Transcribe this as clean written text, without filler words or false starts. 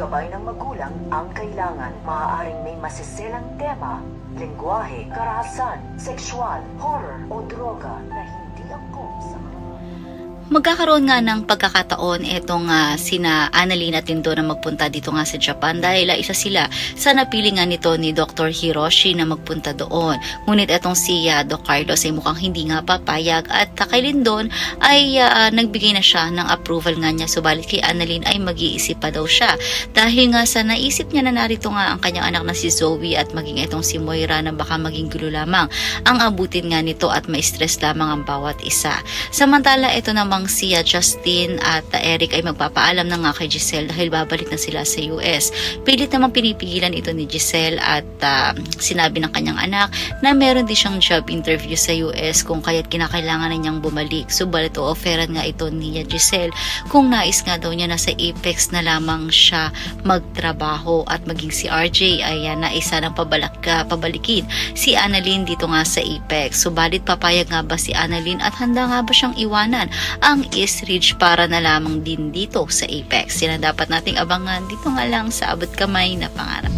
gabay ng magulang ang kailangan. Maaaring may masiselang tema, lengguwahe, karahasan, sexual, horror o droga na hindi angkop sa mga Magkakaroon nga ng pagkakataon itong sina Annalyn at Lindo na magpunta dito nga sa Japan dahil isa sila sa napili nga nito ni Dr. Hiroshi na magpunta doon. Ngunit itong si Doc Carlos ay mukhang hindi nga papayag at kay Lindon ay nagbigay na siya ng approval nga niya, subalit kay Annalyn ay mag-iisip pa daw siya dahil nga sa naisip niya na narito nga ang kanyang anak na si Zoe at maging itong si Moira na baka maging gulo lamang ang abutin nga nito at may stress lamang ang bawat isa. Samantala ito namang si Justin at Eric ay magpapaalam na nga kay Giselle dahil babalik na sila sa US. Pilit namang pinipigilan ito ni Giselle at sinabi ng kanyang anak na meron din siyang job interview sa US kung kaya't kinakailangan na niyang bumalik. Subalit o-offeran nga ito ni Giselle kung nais nga daw niya na sa Apex na lamang siya magtrabaho at maging si RJ ay naisa ng pabalikin si Annalyn dito nga sa Apex. Subalit papayag nga ba si Annalyn at handa nga ba siyang iwanan ang East Ridge para na lamang din dito sa Apex? Yan ang dapat nating abangan dito nga lang sa abot kamay na pangarap.